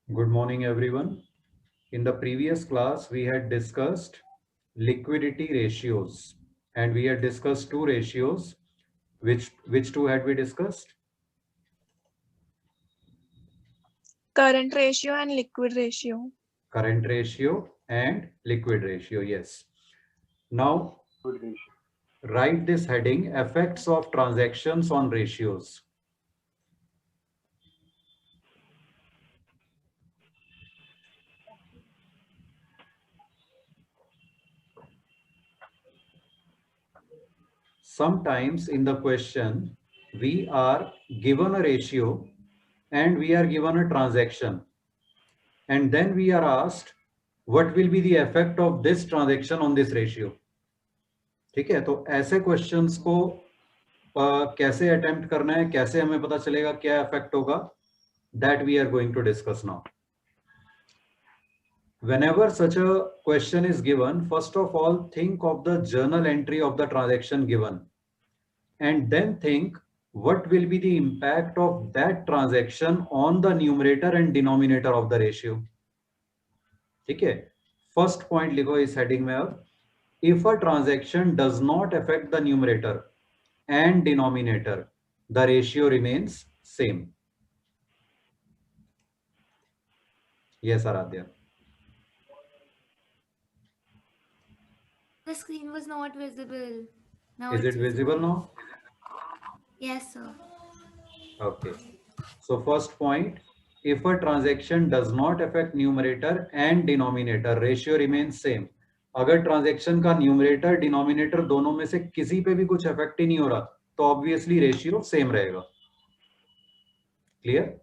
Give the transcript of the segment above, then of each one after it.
Good morning, everyone. In the previous class, we had discussed liquidity ratios, and we had discussed two ratios. Which two had we discussed? Current ratio and liquid ratio. Current ratio and liquid ratio. Yes. Now, write this heading: effects of transactions on ratios. Sometimes in the question, we are given a ratio and we are given a transaction, and then we are asked what will be the effect of this transaction on this ratio. ठीक है, तो ऐसे questions को कैसे attempt करना है, कैसे हमें पता चलेगा क्या इफेक्ट होगा, that we are going to discuss now. Whenever such a question is given, first of all think of the journal entry of the transaction given, and then think what will be the impact of that transaction on the numerator and denominator of the ratio. ठीक है, first point लिखो इस heading में. अब if a transaction does not affect the numerator and denominator, the ratio remains same. Yes, Aradhya. The screen was not visible. Now Is it's it visible now? Yes, sir. Okay. So first point, if a transaction does not affect numerator and denominator, ratio remains same. अगर transaction का numerator denominator दोनों में से किसी पे भी कुछ effect ही नहीं हो रहा, तो ऑब्वियसली रेशियो सेम रहेगा. क्लियर?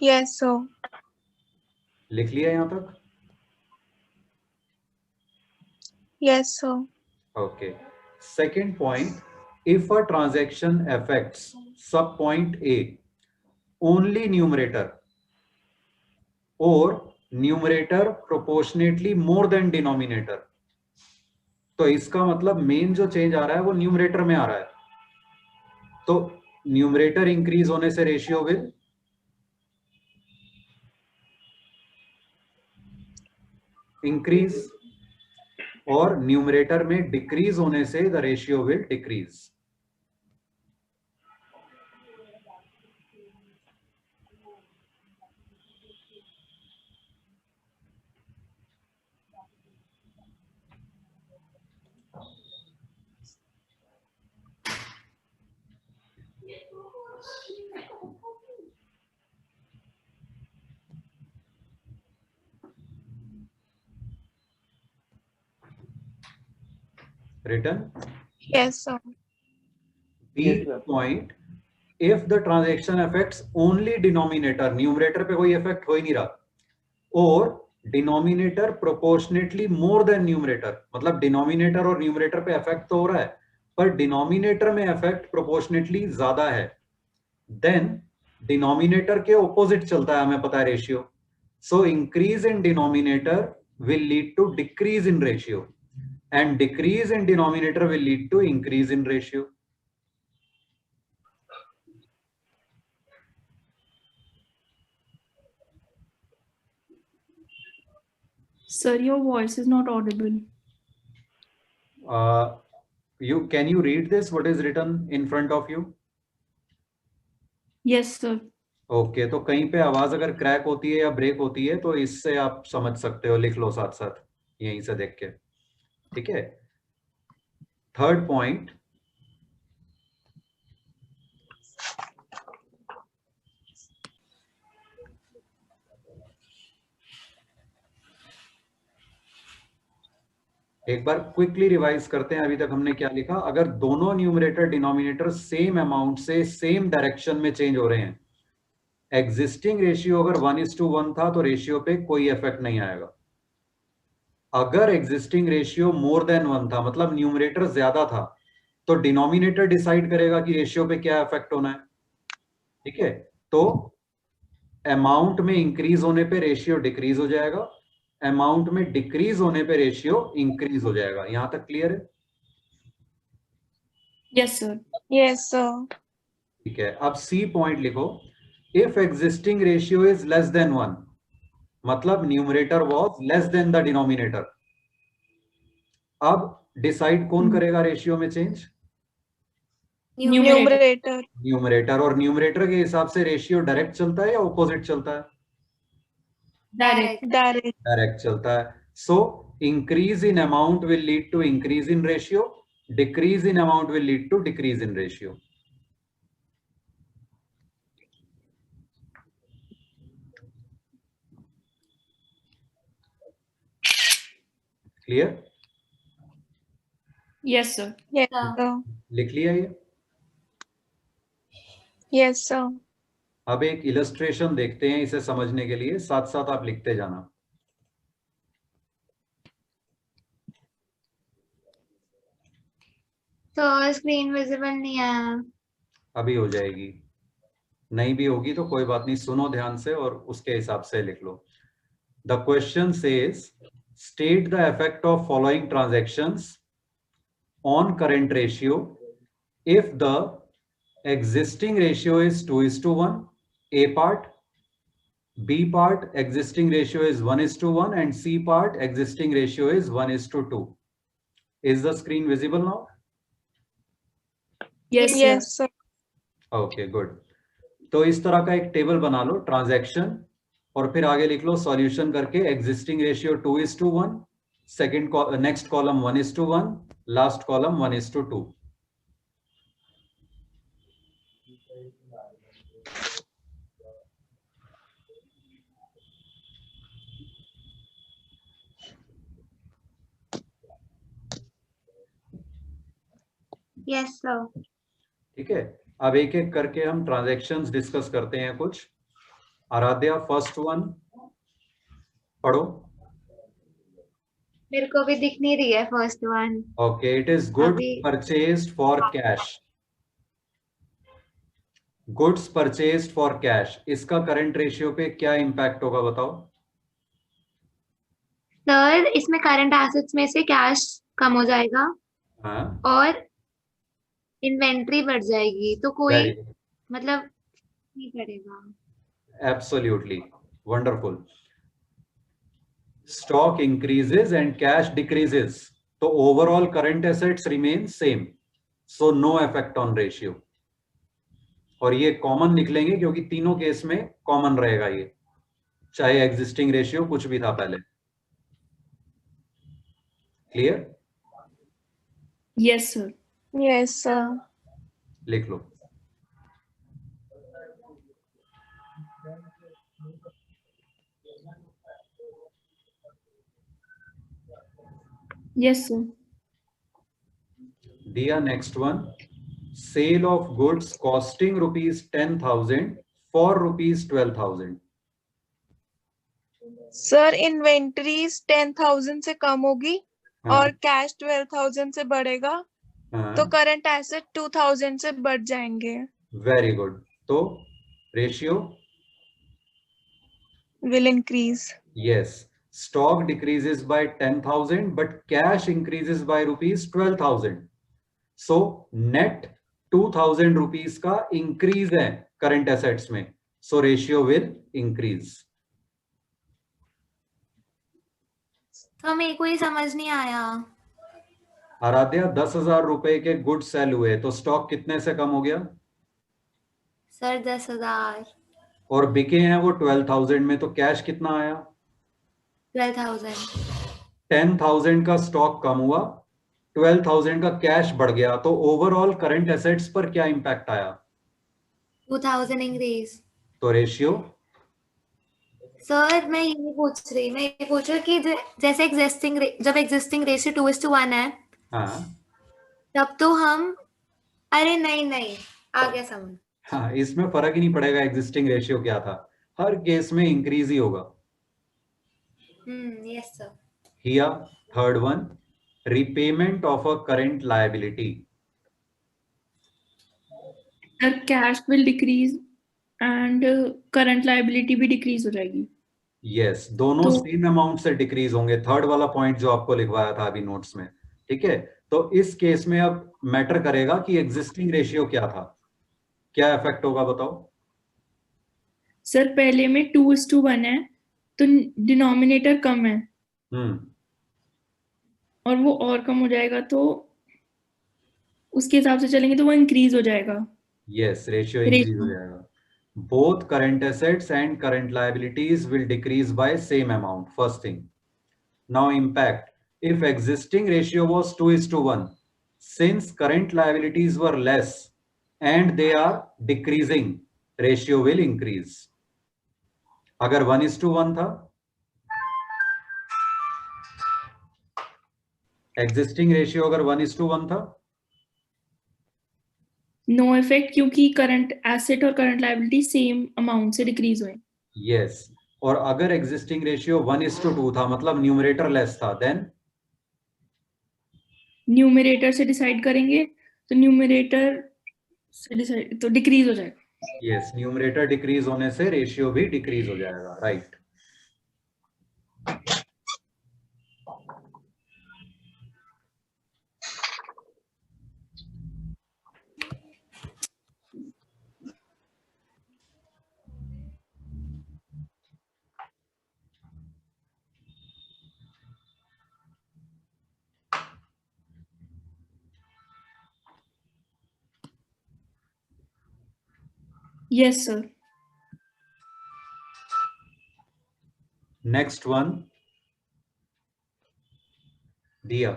Yes, sir. लिख लिया यहां तक? Yes, sir. Okay. Second point, if a transaction affects sub point A only numerator or numerator proportionately more than denominator, तो इसका मतलब मेन जो चेंज आ रहा है वो न्यूमरेटर में आ रहा है. तो न्यूमरेटर इंक्रीज होने से रेशियो विल इंक्रीज, और न्यूमरेटर में डिक्रीज होने से the ratio will decrease. Written? Yes, sir. B point, if the transaction affects only denominator, numerator पे कोई effect हो ही नहीं रहा, और denominator proportionately more than numerator, मतलब डिनोमिनेटर और न्यूमरेटर पे इफेक्ट तो हो रहा है पर डिनोमिनेटर में इफेक्ट प्रोपोर्शनेटली ज्यादा है, देन डिनोमिनेटर के ऑपोजिट चलता है, हमें पता है ratio. So increase in denominator will lead to decrease in ratio, and decrease in denominator will lead to increase in ratio. Sir, your voice is not audible. Can you read this? What is written in front of you? Yes, sir. Okay, तो कहीं पे आवाज अगर crack होती है या break होती है तो इससे आप समझ सकते हो, लिख लो साथ साथ यहीं से देख के. ठीक है. थर्ड पॉइंट, एक बार क्विकली रिवाइज करते हैं. अभी तक हमने क्या लिखा? अगर दोनों न्यूमरेटर डिनोमिनेटर सेम अमाउंट से सेम डायरेक्शन में चेंज हो रहे हैं, एग्जिस्टिंग रेशियो अगर 1:1 था तो रेशियो पे कोई इफेक्ट नहीं आएगा. अगर एग्जिस्टिंग रेशियो मोर देन 1 था, मतलब न्यूमरेटर ज्यादा था, तो डिनोमिनेटर डिसाइड करेगा कि रेशियो पे क्या इफेक्ट होना है. ठीक है, तो अमाउंट में इंक्रीज होने पे रेशियो डिक्रीज हो जाएगा, अमाउंट में डिक्रीज होने पे रेशियो इंक्रीज हो जाएगा. यहां तक क्लियर है? Yes, sir. Yes, sir. ठीक है. अब सी पॉइंट लिखो, if existing ratio is less than 1, मतलब numerator was less than the denominator. अब डिसाइड कौन करेगा रेशियो में चेंज? न्यूमरेटर। न्यूमरेटर। और न्यूमरेटर के हिसाब से रेशियो डायरेक्ट चलता है या ऑपोजिट चलता है? Direct. डायरेक्ट। डायरेक्ट चलता है। So increase in amount will lead to increase in ratio, decrease in amount will lead to decrease in ratio. Clear? Yes, sir. Yes हाँ। सर। लिख लिया ये? Yes sir. अब एक इलस्ट्रेशन देखते हैं इसे समझने के लिए, साथ साथ आप लिखते जाना। तो स्क्रीन विजिबल नहीं है। अभी हो जाएगी, नहीं भी होगी तो कोई बात नहीं, सुनो ध्यान से और उसके हिसाब से लिख लो। The question says state the effect of following transactions on current ratio if the existing ratio is 2:1, A part, B part existing ratio is 1:1, and C part existing ratio is 1:2. Is the screen visible now? Yes, sir. Yes sir. Okay, good. तो इस तरह का एक table बना लो transaction, और फिर आगे लिख लो सॉल्यूशन करके existing ratio 2:1, second next column 1:1, last column 1:2। Yes sir. ठीक है, अब एक एक करके हम ट्रांजैक्शंस डिस्कस करते हैं कुछ। आराध्या फर्स्ट वन पढ़ो। मेरे को भी दिख नहीं रही है first one. Okay, it is goods अभी- purchased for cash. Goods purchased for cash, इसका करंट रेशियो पे क्या इंपैक्ट होगा बताओ? सर इसमें करंट एसेट्स में से कैश कम हो जाएगा हाँ, और इन्वेंट्री बढ़ जाएगी, तो कोई वेरी गुड, मतलब नहीं करेगा। Absolutely wonderful. Stock increases and cash decreases, तो overall current assets remain same, so no effect on ratio. और ये कॉमन लिख लेंगे क्योंकि तीनों केस में कॉमन रहेगा ये, चाहे एग्जिस्टिंग रेशियो कुछ भी था पहले। Clear? Yes, sir. Yes sir. लिख लो। Yes, sir. दिया next one, sale of goods costing ₹10,000 for ₹12,000। Sir inventories 10,000 से कम होगी हाँ, और कैश 12,000 से बढ़ेगा, हाँ, तो करंट एसेट 2,000 से बढ़ जाएंगे। Very good. तो ratio? Will increase. yes, stock decreases by 10,000 but cash increases by ₹12,000, so net 2,000 rupees का increase है current assets में, so ratio will increase। तो मेरे को ये समझ नहीं आया। आराध्या 10,000 रुपए के गुड सेल हुए तो स्टॉक कितने से कम हो गया? सर 10,000। और बिके हैं वो 12,000 में, तो कैश कितना आया? 12,000। 10,000 का स्टॉक कम हुआ, 12,000 का कैश बढ़ गया, तो ओवरऑल करंट एसेट्स पर क्या इंपैक्ट आया? 2,000 इंक्रीज। तो रेशियो? सर मैं ये पूछ रही कि जैसे जब एग्जिस्टिंग रेशियो 2:1 है, हाँ तब तो हम अरे नहीं आ गया समझ। हाँ, इसमें फर्क ही नहीं पड़ेगा एग्जिस्टिंग रेशियो क्या था, हर केस में इंक्रीज ही होगा। Yes sir. हिया third one, repayment of a current liability. The cash will decrease and current liability भी decrease हो जाएगी। यस, दोनों तो- सेम अमाउंट से डिक्रीज होंगे, थर्ड वाला पॉइंट जो आपको लिखवाया था अभी नोट्स में। ठीक है, तो इस केस में अब मैटर करेगा कि एग्जिस्टिंग रेशियो क्या था, क्या इफेक्ट होगा बताओ? सर पहले में 2:1 है तो डिनोमिनेटर कम है और वो और कम हो जाएगा, तो उसके हिसाब से चलेंगे तो वो इंक्रीज हो जाएगा। यस, रेशियो इंक्रीज हो जाएगा। Both current assets and current liabilities will decrease by same amount. First thing. Now impact. If existing ratio was 2:1, since current liabilities were less and they are decreasing, ratio will increase. अगर 1:1 था, existing ratio अगर 1:1 था, no effect, क्योंकि current asset और current liability same amount से decrease हुए। yes. और अगर existing ratio 1:2 था, मतलब न्यूमरेटर लेस था, then न्यूमरेटर से डिसाइड करेंगे तो न्यूमरेटर से डिसाइड तो डिक्रीज हो जाएगा। यस, न्यूमरेटर डिक्रीज होने से रेशियो भी डिक्रीज हो जाएगा, right. Yes sir. Next one, दिया,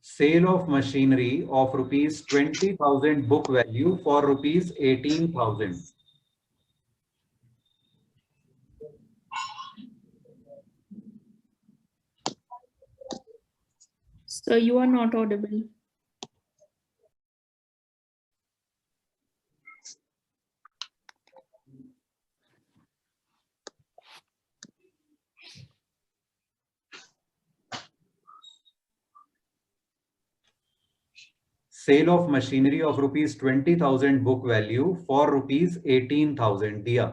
sale of machinery of rupees 20,000 book value for rupees 18,000. Sir, you are not audible. Sale of machinery of rupees 20,000 book value for rupees 18,000. दिया,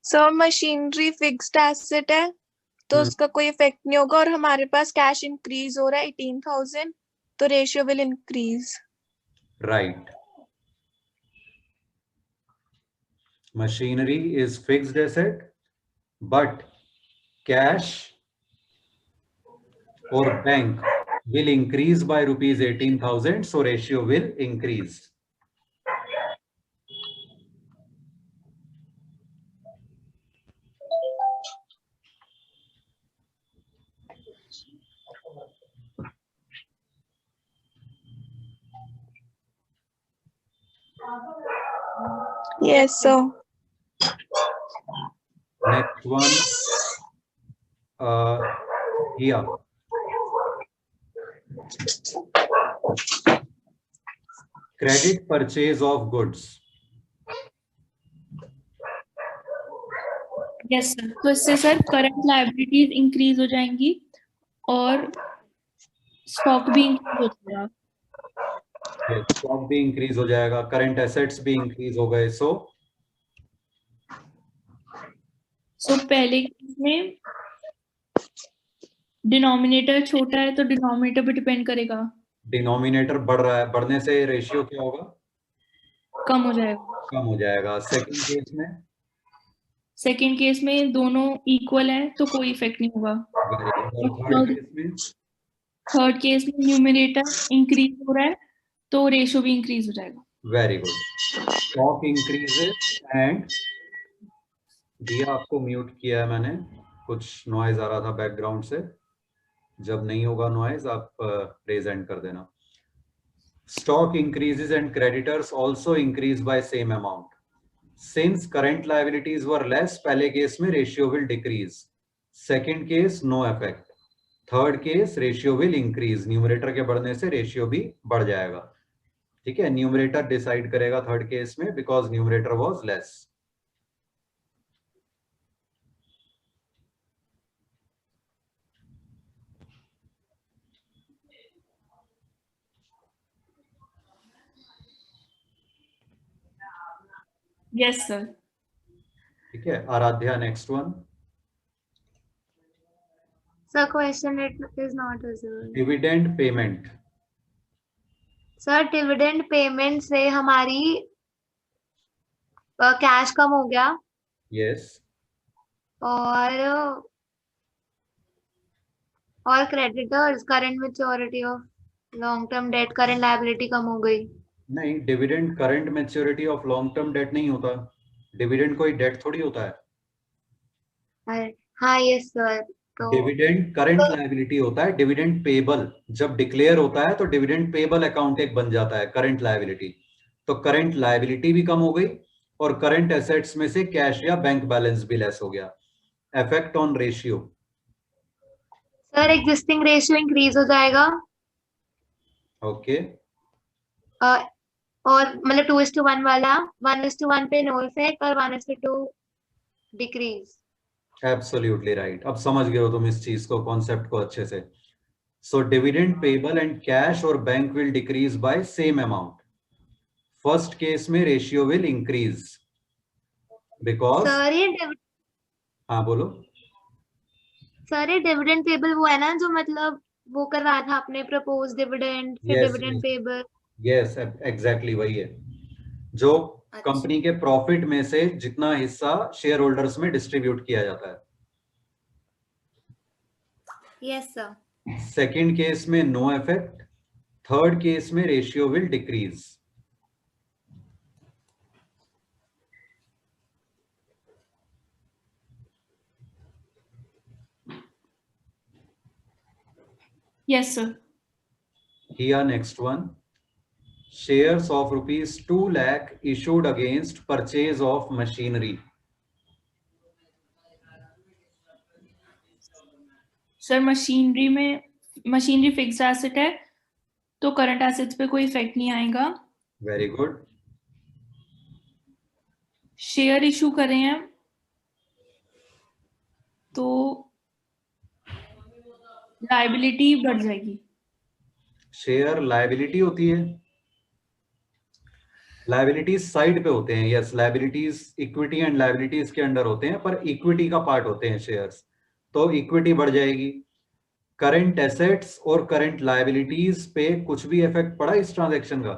sir machinery fixed asset है तो उसका कोई effect नहीं होगा और हमारे पास कैश इंक्रीज हो रहा है 18,000 तो ratio will increase. right. Machinery is fixed asset, but cash or bank will increase by rupees 18,000, so ratio will increase. Yes sir. Next one, here. Credit purchase of goods. Yes sir, तो इससे sir current liabilities increase हो जाएंगी और stock भी increase हो जाएगा। Stock भी increase हो जाएगा, करंट एसेट्स भी इंक्रीज हो गए, सो पहले में डिनोमिनेटर छोटा है तो डिनोमिनेटर पे डिपेंड करेगा। डिनोमिनेटर बढ़ रहा है, बढ़ने से रेशियो क्या होगा? कम हो जाएगा। कम हो जाएगा। सेकंड केस में दोनों इक्वल है तो कोई इफेक्ट नहीं होगा। थर्ड केस में न्यूमरेटर इंक्रीज हो रहा है तो रेशियो भी इंक्रीज हो जाएगा। Very good. Stock increases and दिया, आपको म्यूट किया है मैंने, कुछ नॉइज आ रहा था बैकग्राउंड से, जब नहीं होगा नॉइज आप प्रेजेंट कर देना। Stock increases and creditors also increase by same amount. Since current liabilities were less, पहले केस में ratio will decrease, second case no effect, third case ratio will increase, numerator के बढ़ने से रेशियो भी बढ़ जाएगा। ठीक है, न्यूमरेटर डिसाइड करेगा थर्ड केस में, because numerator was less. Yes sir. ठीक है, Aaradhya next one. Sir, question is not visible. Dividend payment. Sir dividend payment से हमारी कैश कम हो गया यस, और creditors current maturity of long term debt current liability कम हो गई। नहीं, dividend current maturity of long term debt नहीं होता, डिविडेंड कोई डेट थोड़ी होता है। हाँ यस सर। तो डिविडेंड करंट लायबिलिटी होता है, डिविडेंड पेबल जब डिक्लेयर होता है तो डिविडेंड पेबल अकाउंट एक बन जाता है करंट लायबिलिटी। तो करंट लायबिलिटी भी कम हो गई और करंट एसेट्स में से कैश या बैंक बैलेंस भी लेस हो गया। Effect on ratio. Sir existing ratio increase हो जाएगा। ओके, और मतलब 2:1 वाला 1:1 पे नो इफेक्ट और 1:2 डिक्रीज। Absolutely right. अब समझ गए हो तुम इस चीज को, कॉन्सेप्ट को अच्छे से। So dividend payable and cash और bank will decrease by same amount. First case में ratio will increase because, sir ये हाँ बोलो। डिविडेंड पेबल वो है ना जो मतलब वो कर रहा था आपने प्रपोज डिविडेंड फिर yes dividend payable. Yes, exactly वही है जो कंपनी के प्रॉफिट में से जितना हिस्सा शेयर होल्डर्स में डिस्ट्रीब्यूट किया जाता है। Yes sir. सेकंड केस में नो इफेक्ट, थर्ड केस में ratio will decrease. Yes, sir. Here next one, shares of rupees 2 lakh issued against purchase of machinery. Sir machinery fixed asset है तो current assets पे कोई effect नहीं आएगा। Very good. Share issue कर रहे हैं तो लायबिलिटी बढ़ जाएगी। शेयर लायबिलिटी होती है, लायबिलिटीज साइड पे होते हैं। Yes, liabilities equity and liabilities के अंडर होते हैं, पर इक्विटी का पार्ट होते हैं शेयर्स, तो इक्विटी बढ़ जाएगी। करंट एसेट्स और करंट लायबिलिटीज पे कुछ भी इफेक्ट पड़ा इस ट्रांजैक्शन का?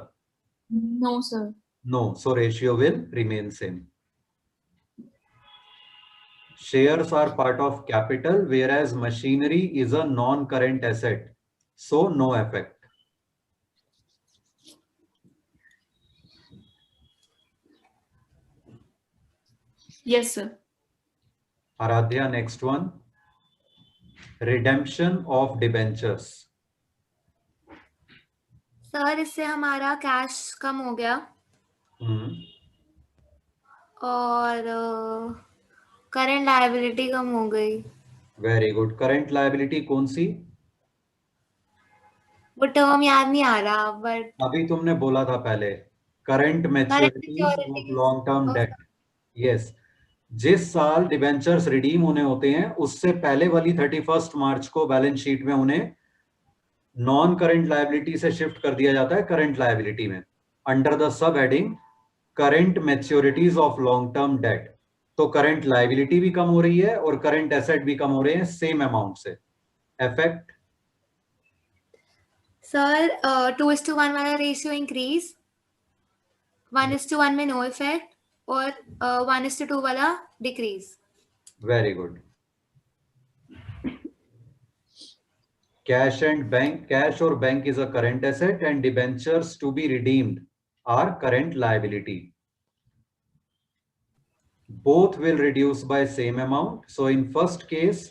No sir. No, so ratio will remain same. Shares are part of capital, whereas machinery is a non-current asset, so no effect. Yes, sir. Aradhya, next one. Redemption of debentures. Sir इससे हमारा cash कम हो गया और current liability कम हो गई। Very good. Current liability कौन सी? वो टर्म याद नहीं आ रहा बट अभी तुमने बोला था पहले, current मैच्योरिटीज of long term date. Yes, जिस साल डिबेंचर्स रिडीम होने होते हैं उससे पहले वाली 31 मार्च को बैलेंस शीट में उन्हें नॉन करंट लायबिलिटी से शिफ्ट कर दिया जाता है करंट लायबिलिटी में, under the sub heading current मैच्योरिटीज of long term date. तो करंट लायबिलिटी भी कम हो रही है और करंट एसेट भी कम हो रहे हैं सेम अमाउंट से। इफेक्ट सर 2:1 वाला रेशियो इंक्रीज, 1:1 में नो इफेक्ट और 1:2 वाला डिक्रीज। Very good. कैश और bank is a current asset and debentures to be redeemed are current liability. Both will reduce by same amount. So in first case,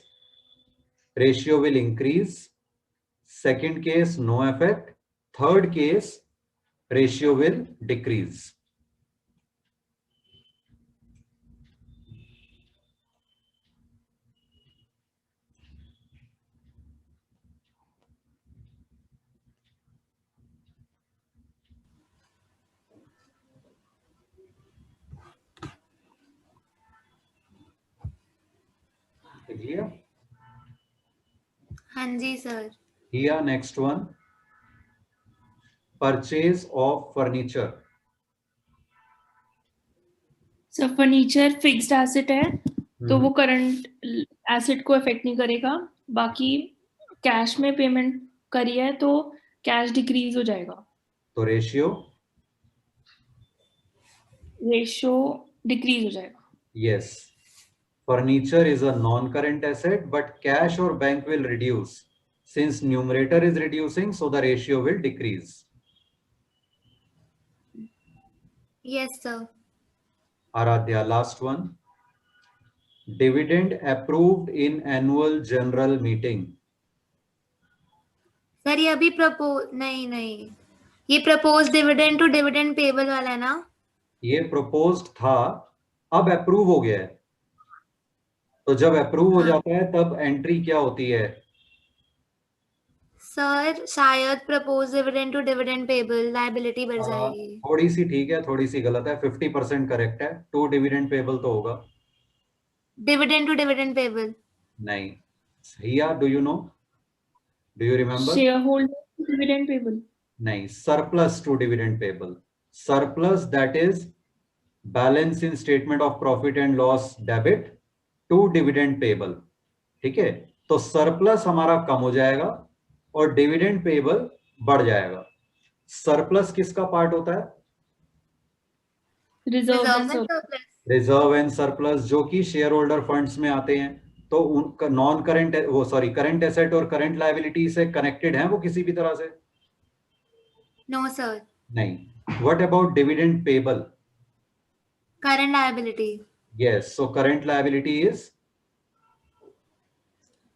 ratio will increase. Second case, no effect. Third case, ratio will decrease. Clear? हाँ जी sir. Here next one, purchase of furniture. Sir furniture fixed asset है तो वो current asset को affect नहीं करेगा। बाकी cash में पेमेंट करी है तो कैश डिक्रीज हो जाएगा। तो रेशियो डिक्रीज हो जाएगा. Yes. Furniture is a non-current asset, but cash or bank will reduce. Since numerator is reducing, so the ratio will decrease. Yes, sir. Aradhya, last one. Dividend approved in annual general meeting. Sir ये अभी नहीं ये propose dividend to dividend payable वाला है ना? ये proposed था, अब approve हो गया है. तो जब approve हो जाता है तब entry क्या होती है? सर शायद propose dividend to dividend payable liability बढ़ जाएगी. थोड़ी सी ठीक है, थोड़ी सी गलत है. 50% करेक्ट है. टू डिविडेंड पेबल तो होगा. डिविडेंड टू डिविडेंड पेबल नहीं. हिया, do you know? Do you remember? Shareholder dividend payable. नहीं, surplus to dividend payable. Surplus, that is balance in statement of profit and loss debit to dividend payable. ठीक है, तो surplus हमारा कम हो जाएगा और dividend payable बढ़ जाएगा. Surplus किसका पार्ट होता है? Reserve and surplus. Reserve and surplus, जो कि शेयर होल्डर फंड्स में आते हैं. तो उनका नॉन करंट, वो सॉरी, करंट एसेट और करंट लायबिलिटी से कनेक्टेड है वो किसी भी तरह से? No sir. नहीं. What about dividend payable? Current liability. Yes, so current liability is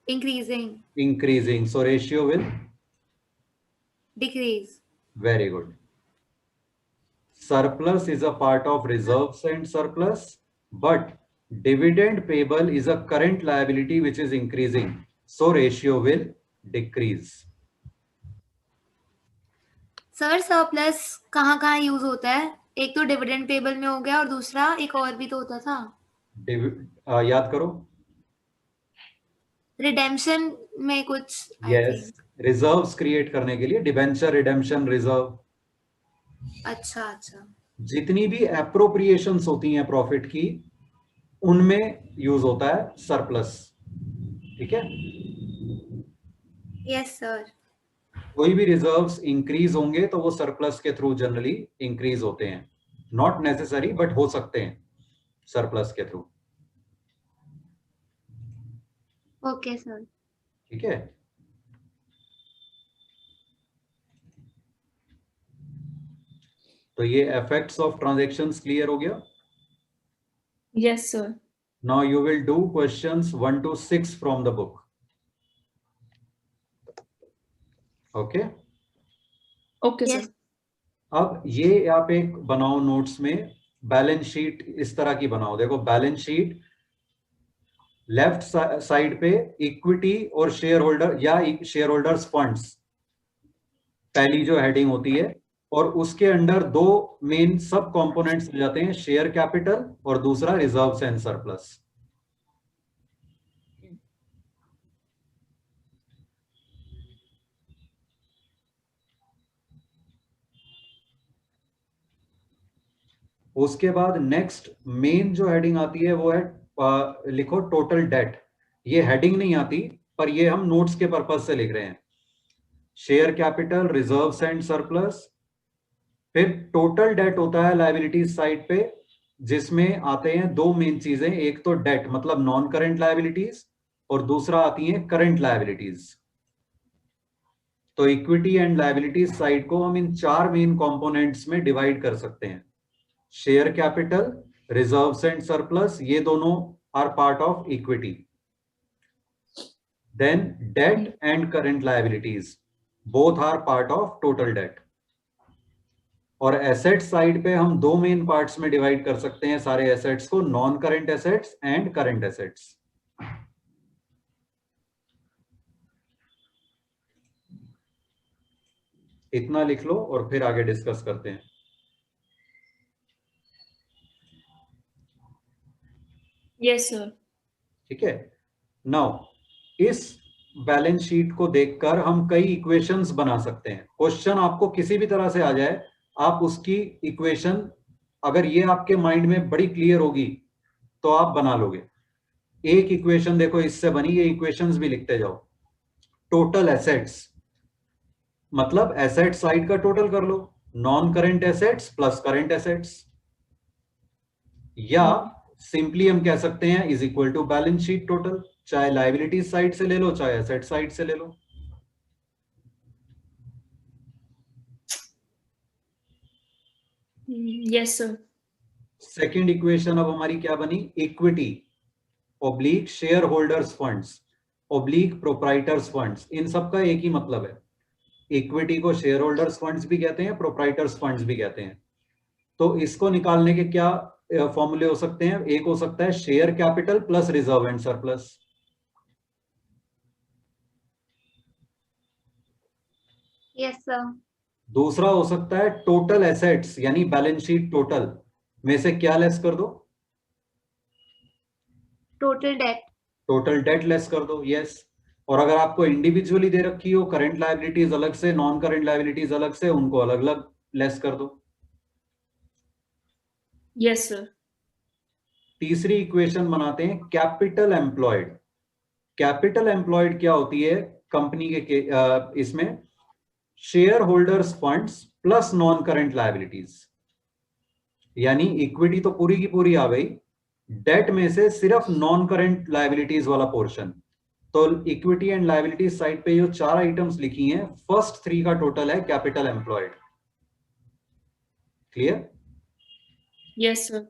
increasing, so ratio will decrease. Very good. Surplus is a part of reserves and surplus, but dividend payable is a current liability which is increasing, so ratio will decrease. Sir surplus कहाँ use होता है? एक तो dividend payable में हो गया और दूसरा एक और भी तो होता था. याद करो. रिडेम्पशन में कुछ. यस, रिजर्व्स क्रिएट करने के लिए डिबेंचर रिडेम्पशन रिजर्व. अच्छा. जितनी भी एप्रोप्रिएशंस होती हैं प्रॉफिट की, उनमें यूज होता है सरप्लस. ठीक है. Yes sir. कोई भी रिजर्व्स इंक्रीज होंगे तो वो सरप्लस के थ्रू जनरली इंक्रीज होते हैं. नॉट नेसेसरी, बट हो सकते हैं सरप्लस के थ्रू. Okay sir. ठीक है. तो ये effects of transactions क्लियर हो गया? Yes, sir. Now you will do questions 1 to 6 from the book. Okay? Okay, Yes. sir. अब ये आप एक बनाओ नोट्स में. बैलेंस शीट इस तरह की बनाओ. देखो, बैलेंस शीट लेफ्ट साइड पे इक्विटी और शेयर होल्डर या शेयर होल्डर्स फंड्स पहली जो हेडिंग होती है, और उसके अंडर दो मेन सब कंपोनेंट्स आ जाते हैं, शेयर कैपिटल और दूसरा रिजर्व्स एंड सरप्लस. उसके बाद नेक्स्ट मेन जो हेडिंग आती है वो है, लिखो टोटल डेट. ये हेडिंग नहीं आती, पर ये हम नोट्स के पर्पज से लिख रहे हैं. Share capital, reserves and surplus. फिर टोटल डेट होता है लायबिलिटीज साइड पे, जिसमें आते हैं दो मेन चीजें. एक तो डेट मतलब नॉन करंट लायबिलिटीज, और दूसरा आती है करंट लायबिलिटीज. तो इक्विटी एंड लायबिलिटीज साइड को हम इन चार मेन कंपोनेंट्स में डिवाइड कर सकते हैं. Share capital, reserves and surplus, ये दोनों are part of equity. Then debt and current liabilities both are part of total debt. और एसेट साइड पे हम दो मेन पार्ट्स में डिवाइड कर सकते हैं सारे एसेट्स को, non current assets and current assets. इतना लिख लो और फिर आगे डिस्कस करते हैं. Yes, sir. ठीक है. नाउ इस बैलेंस शीट को देखकर हम कई इक्वेशंस बना सकते हैं. क्वेश्चन आपको किसी भी तरह से आ जाए, आप उसकी इक्वेशन, अगर ये आपके माइंड में बड़ी क्लियर होगी तो आप बना लोगे. एक इक्वेशन देखो इससे बनी, ये इक्वेशंस भी लिखते जाओ. टोटल एसेट्स मतलब एसेट साइड का टोटल कर लो. Non current assets plus current assets. या सिंपली हम कह सकते हैं is equal to balance sheet total, चाहे लायबिलिटीज साइड से ले लो चाहे एसेट साइड से ले लो। Yes sir. सेकेंड इक्वेशन अब हमारी क्या बनी, equity oblique share holders funds oblique proprietors funds, इन सब का एक ही मतलब है। इक्विटी को शेयर होल्डर्स फंड्स भी कहते हैं, प्रोप्राइटर्स फंड्स भी कहते हैं। तो इसको निकालने के क्या फॉर्मूले हो सकते हैं, एक हो सकता है share capital plus reserve and surplus, yes sir. दूसरा हो सकता है टोटल एसेट्स यानी बैलेंस शीट टोटल में से क्या लेस कर दो, total date. Total date less कर दो, यस। और अगर आपको इंडिविजुअली दे रखी हो करंट लायबिलिटीज अलग से नॉन करंट लायबिलिटीज अलग से, उनको अलग अलग लेस कर दो। Yes sir. तीसरी इक्वेशन बनाते हैं कैपिटल एम्प्लॉयड। कैपिटल एम्प्लॉयड क्या होती है कंपनी के इसमें share holders funds plus non current liabilities, यानी इक्विटी तो पूरी की पूरी आ गई, डेट में से सिर्फ नॉन करंट लायबिलिटीज वाला पोर्शन। तो इक्विटी एंड लायबिलिटीज साइड पे जो 4 आइटम्स लिखी हैं, फर्स्ट 3 का टोटल है capital employed. Clear? Yes sir.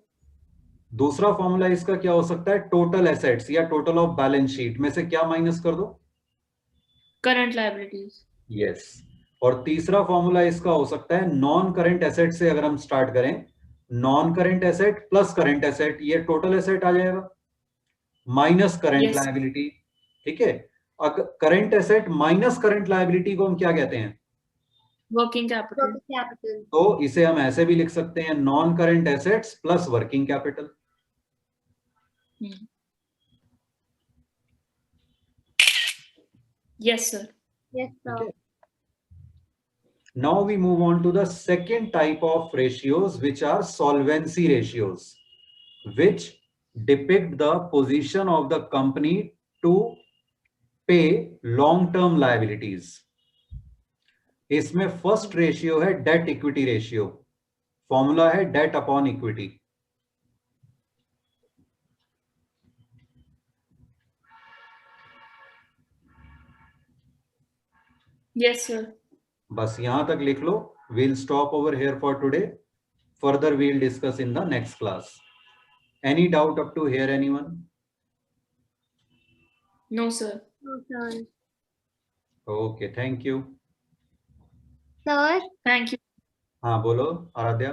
दूसरा फॉर्मूला इसका क्या हो सकता है, टोटल एसेट्स या टोटल ऑफ बैलेंस शीट में से क्या माइनस कर दो, करंट लायबिलिटीज। यस। और तीसरा फॉर्मूला इसका हो सकता है नॉन करंट एसेट से अगर हम स्टार्ट करें, non current asset plus current asset, ये टोटल एसेट आ जाएगा माइनस करंट Yes. लायबिलिटी। ठीक है, अगर current asset minus current liability को हम क्या कहते हैं, वर्किंग कैपिटल। कैपिटल। तो इसे हम ऐसे भी लिख सकते हैं non current assets plus working capital. Yes sir. Yes sir. Now we move on to the second type of ratios, which are solvency ratios, which depict the position of the company to pay long-term liabilities. इसमें first ratio है debt equity ratio, formula है debt upon equity. Yes sir. बस यहां तक लिख लो। We'll stop over here for today. Further we'll discuss in the next class. Any doubt up to here, anyone? No sir. No sir. Okay, thank you. Sir thank you. हाँ बोलो आराध्या।